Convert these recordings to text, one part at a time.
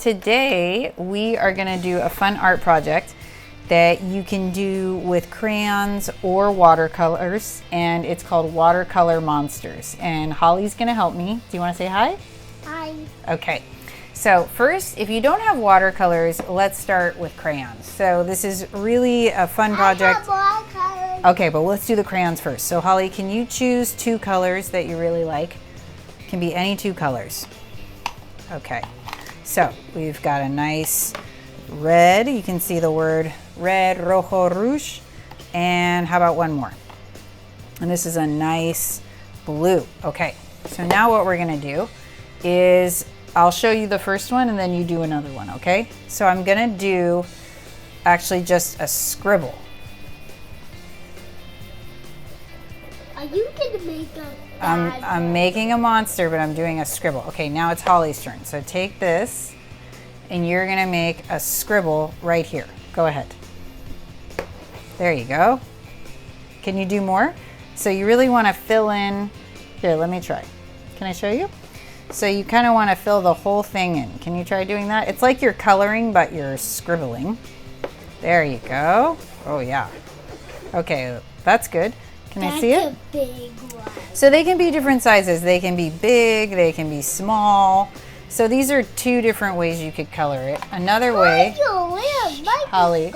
today we are going to do a fun art project that you can do with crayons or watercolors, and it's called Watercolor Monsters. And Holly's going to help me. Do you want to say hi? Hi. Okay. So first, if you don't have watercolors, let's start with crayons. So this is really a fun project. I have watercolors. Okay, but let's do the crayons first. So Holly, can you choose 2 colors that you really like? Can be any 2 colors. Okay, so we've got a nice red. You can see the word red, rojo, rouge. And how about one more? And this is a nice blue. Okay, so now what we're gonna do is I'll show you the first one and then you do another one, okay? So I'm gonna do actually just a scribble. Are you gonna make a I'm making a monster, but I'm doing a scribble. Okay, now it's Holly's turn. So take this and you're gonna make a scribble right here. Go ahead. There you go. Can you do more? So you really wanna fill in, here, let me try. Can I show you? So you kind of want to fill the whole thing in. Can you try doing that? It's like you're coloring, but you're scribbling. There you go. Oh yeah. Okay, that's good. Can I see it? That's a big one. So they can be different sizes. They can be big, they can be small. So these are 2 different ways you could color it. Another way, Holly,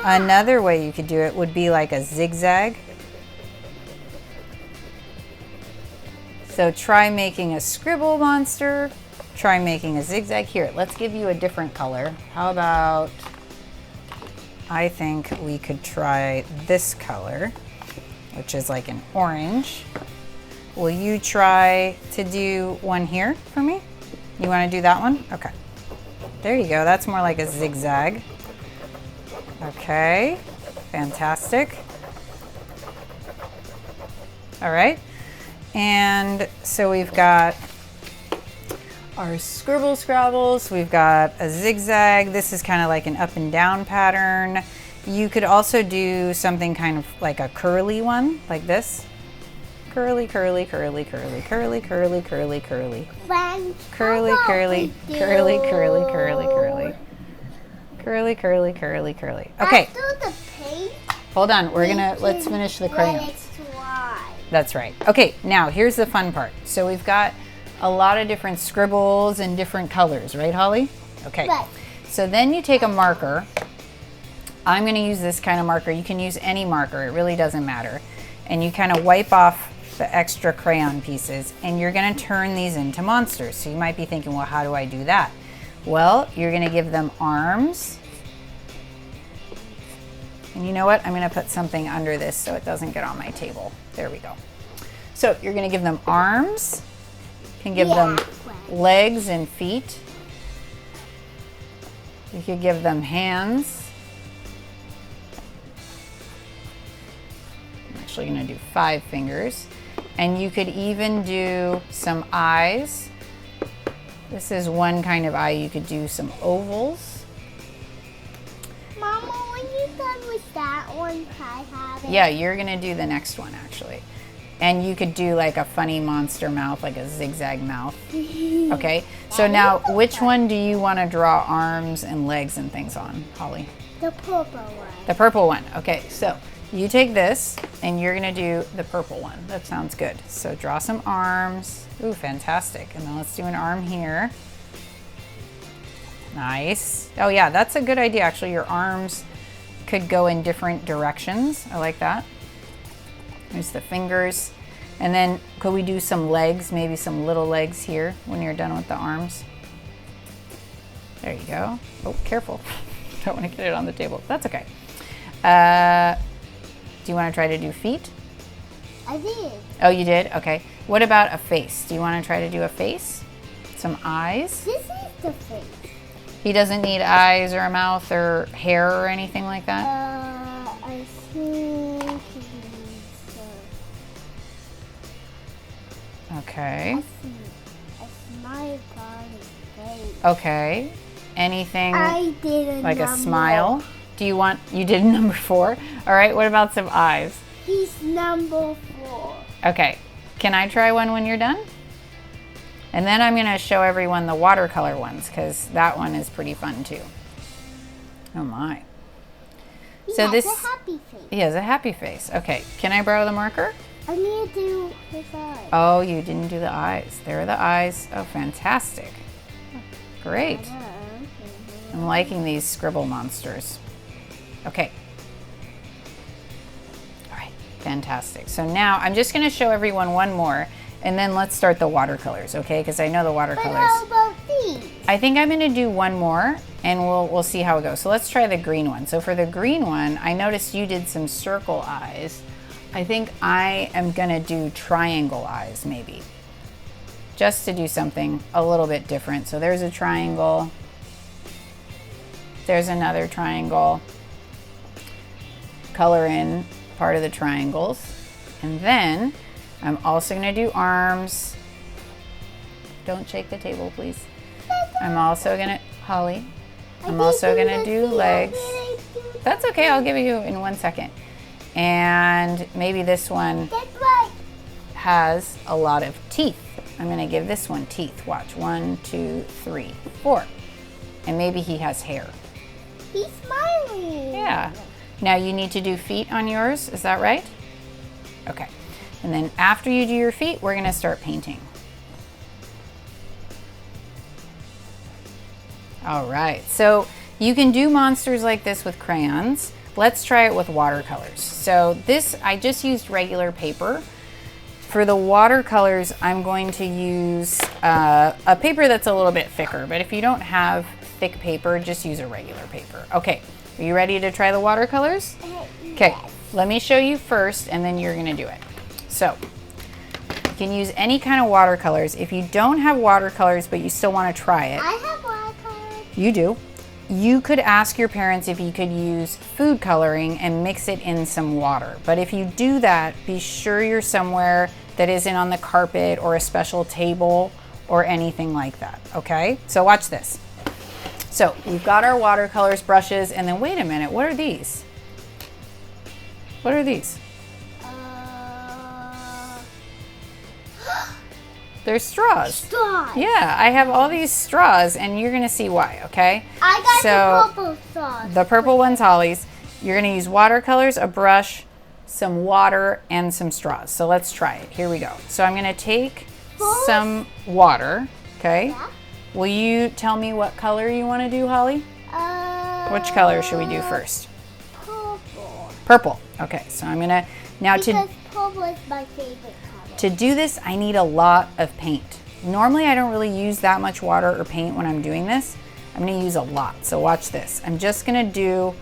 another way you could do it would be like a zigzag. So try making a scribble monster, try making a zigzag. Here, let's give you a different color. How about, I think we could try this color, which is like an orange. Will you try to do one here for me? You want to do that one? Okay. There you go. That's more like a zigzag. Okay, fantastic. All right. And so we've got our scribble scrabbles, we've got a zigzag. This is kind of like an up and down pattern. You could also do something kind of like a curly one, like this. Curly, curly, curly, curly, curly, curly, curly, curly. Curly, curly, curly, curly, curly, curly. Curly, curly, curly, curly. Okay. After the paint, hold on, let's finish the crayons. That's right. Okay, now here's the fun part. So we've got a lot of different scribbles and different colors, right, Holly? Okay. Right. So then you take a marker. I'm going to use this kind of marker. You can use any marker. It really doesn't matter. And you kind of wipe off the extra crayon pieces, and you're going to turn these into monsters. So you might be thinking, well, how do I do that? Well, you're going to give them arms. And you know what? I'm going to put something under this so it doesn't get on my table. There we go. So you're going to give them arms. You can give them legs and feet. You could give them hands. I'm actually going to do 5 fingers. And you could even do some eyes. This is one kind of eye. You could do some ovals. Mama, when you're done with that one, can I have it? Yeah, you're gonna do the next one actually. And you could do like a funny monster mouth, like a zigzag mouth. Okay, so now which one do you wanna draw arms and legs and things on, Holly? The purple one. The purple one, okay. So you take this and you're gonna do the purple one. That sounds good. So draw some arms. Ooh, fantastic. And then let's do an arm here. Nice. Oh yeah, that's a good idea actually. Your arms could go in different directions. I like that. There's the fingers. And then could we do some legs, maybe some little legs here when you're done with the arms? There you go. Oh, careful. Don't want to get it on the table. That's okay. Do you want to try to do feet? I did. Oh, you did? Okay. What about a face? Do you want to try to do a face? Some eyes? This is the face. He doesn't need eyes or a mouth or hair or anything like that? I think he needs okay. a smile on his face. Okay. Anything I did like a smile? Do you want, you did number 4? All right, what about some eyes? He's number 4. Okay. Can I try one when you're done? And then I'm gonna show everyone the watercolor ones because that one is pretty fun too. Oh my. He has a happy face. He has a happy face. Okay, can I borrow the marker? I need to do his eyes. Oh, you didn't do the eyes. There are the eyes. Oh, fantastic. Great. I'm liking these scribble monsters. Okay. All right, fantastic. So now I'm just gonna show everyone one more and then let's start the watercolors, okay? Because I know the watercolors. But how about these? I think I'm gonna do one more and we'll see how it goes. So let's try the green one. So for the green one, I noticed you did some circle eyes. I think I am gonna do triangle eyes maybe, just to do something a little bit different. So there's a triangle, there's another triangle, color in part of the triangles, and then I'm also gonna do arms. Don't shake the table, please. I'm also gonna, Holly, I'm also gonna do legs. That's okay, I'll give you in 1 second. And maybe this one has a lot of teeth. I'm gonna give this one teeth. Watch, 1, 2, 3, 4. And maybe he has hair. He's smiling. Yeah. Now you need to do feet on yours, is that right? Okay. And then after you do your feet, we're gonna start painting. All right, so you can do monsters like this with crayons. Let's try it with watercolors. So this, I just used regular paper. For the watercolors, I'm going to use a paper that's a little bit thicker, but if you don't have thick paper, just use a regular paper. Okay, are you ready to try the watercolors? Okay, let me show you first and then you're gonna do it. So, you can use any kind of watercolors. If you don't have watercolors, but you still wanna try it. I have watercolors. You do. You could ask your parents if you could use food coloring and mix it in some water. But if you do that, be sure you're somewhere that isn't on the carpet or a special table or anything like that, okay? So watch this. So we've got our watercolors, brushes, and then wait a minute, what are these? What are these? They're straws. Straws. Yeah, I have all these straws and you're gonna see why, okay? I got the purple straws. The purple one's Holly's. You're gonna use watercolors, a brush, some water, and some straws. So let's try it. Here we go. So I'm gonna take some water, okay? Yeah. Will you tell me what color you wanna do, Holly? Which color should we do first? Purple. Purple. Okay, so I'm gonna, now Because purple is my favorite color. to do this, I need a lot of paint. Normally, I don't really use that much water or paint when I'm doing this. I'm gonna use a lot, so watch this. I'm just gonna do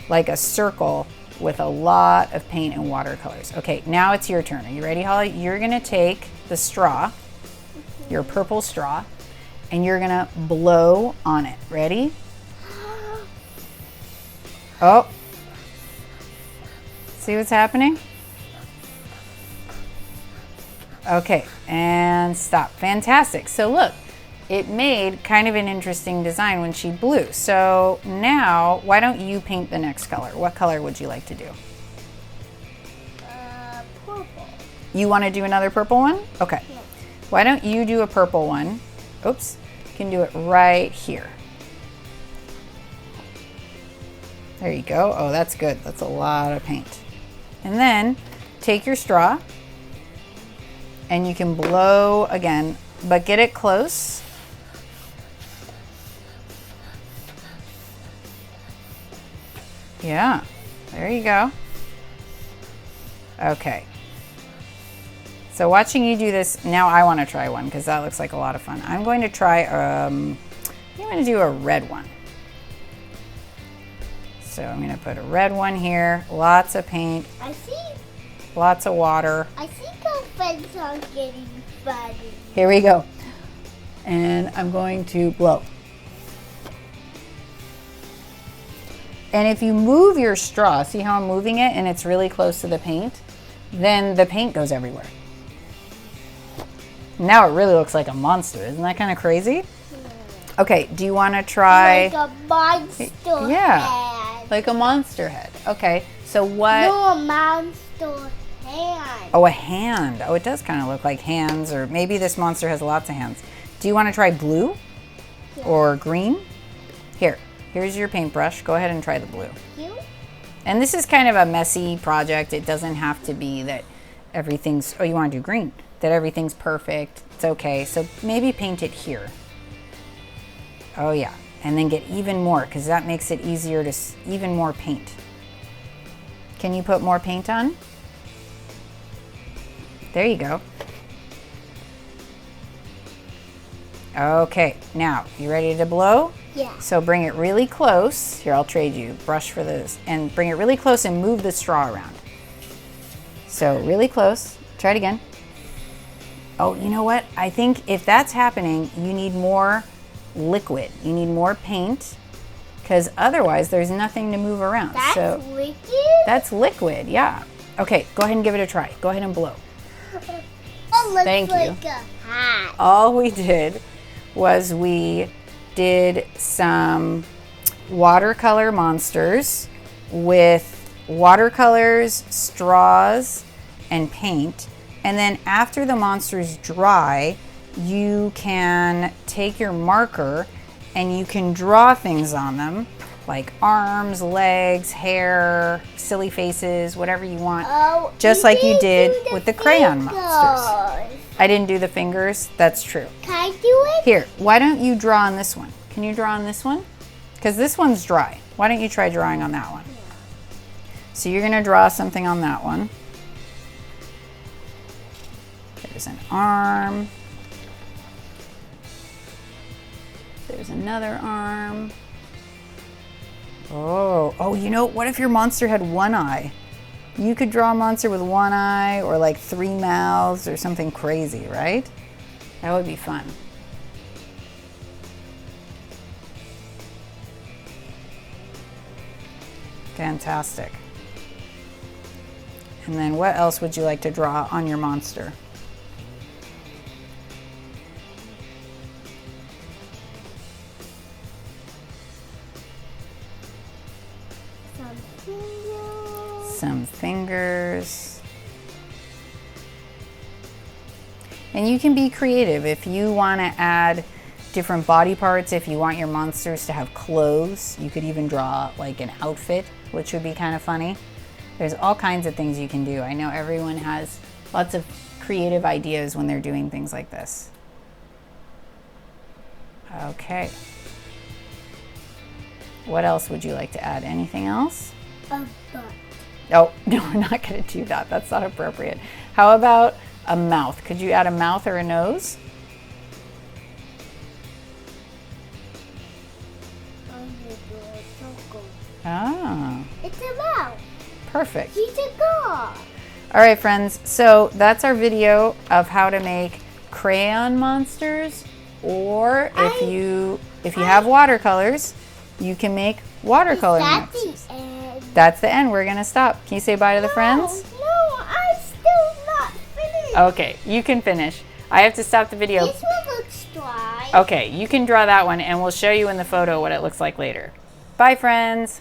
like a circle with a lot of paint and watercolors. Okay, now it's your turn. Are you ready, Holly? You're gonna take the straw, your purple straw, and you're gonna blow on it. Ready? Oh. See what's happening? Okay, and stop. Fantastic. So look, it made kind of an interesting design when she blew. So now, why don't you paint the next color? What color would you like to do? Purple. You want to do another purple one? Okay. Yeah. Why don't you do a purple one? Oops, you can do it right here. There you go. Oh, that's good. That's a lot of paint. And then take your straw and you can blow again, but get it close. Yeah, there you go. Okay. So watching you do this, now I want to try one because that looks like a lot of fun. I'm going to try, I'm going to do a red one. So I'm going to put a red one here, lots of paint. I see. Lots of water. I think our friends are getting funny. Here we go. And I'm going to blow. And if you move your straw, see how I'm moving it and it's really close to the paint, then the paint goes everywhere. Now it really looks like a monster. Isn't that kind of crazy? Okay, do you want to try? Like a monster head. Like a monster head. Okay, so what? No, a monster hand. Oh, a hand. Oh, it does kind of look like hands, or maybe this monster has lots of hands. Do you want to try blue or green? Here's your paintbrush. Go ahead and try the blue. You? And this is kind of a messy project. It doesn't have to be that everything's, oh, you want to do green, that everything's perfect. It's okay. So maybe paint it here. Oh yeah. And then get even more, because that makes it easier to, even more paint. Can you put more paint on? There you go. Okay, now, you ready to blow? Yeah. So bring it really close. Here, I'll trade you. Brush for this. And bring it really close and move the straw around. So really close. Try it again. Oh, you know what? I think if that's happening, you need more liquid. You need more paint, because otherwise there's nothing to move around. That's liquid? That's liquid, yeah. Okay, go ahead and give it a try. Go ahead and blow. It looks Thank you. like a hat. All we did was we did some watercolor monsters with watercolors, straws, and paint. And then after the monsters dry, you can take your marker and you can draw things on them, like arms, legs, hair, silly faces, whatever you want. Oh, just like you did with the crayon fingers. monsters. I didn't do the fingers. That's true. Can I do it? Here, why don't you draw on this one? Can you draw on this one? Because this one's dry. Why don't you try drawing on that one? So you're gonna draw something on that one. There's an arm. There's another arm. Oh, you know, what if your monster had one eye? You could draw a monster with one eye or like 3 mouths or something crazy, right? That would be fun. Fantastic. And then what else would you like to draw on your monster? Some fingers. And you can be creative if you want to add different body parts. If you want your monsters to have clothes, you could even draw like an outfit, which would be kind of funny. There's all kinds of things you can do. I know everyone has lots of creative ideas when they're doing things like this. Okay. What else would you like to add? Anything else? A butt. Oh, no, we're not going to do that. That's not appropriate. How about a mouth? Could you add a mouth or a nose? Ah. It's a mouse. Perfect. He's a dog. All right, friends. So that's our video of how to make crayon monsters, or if you have watercolors, you can make watercolor monsters. The end? That's the end. We're gonna stop. Can you say bye to the friends? No, I'm still not finished. Okay, you can finish. I have to stop the video. This one looks dry. Okay, you can draw that one and we'll show you in the photo what it looks like later. Bye, friends.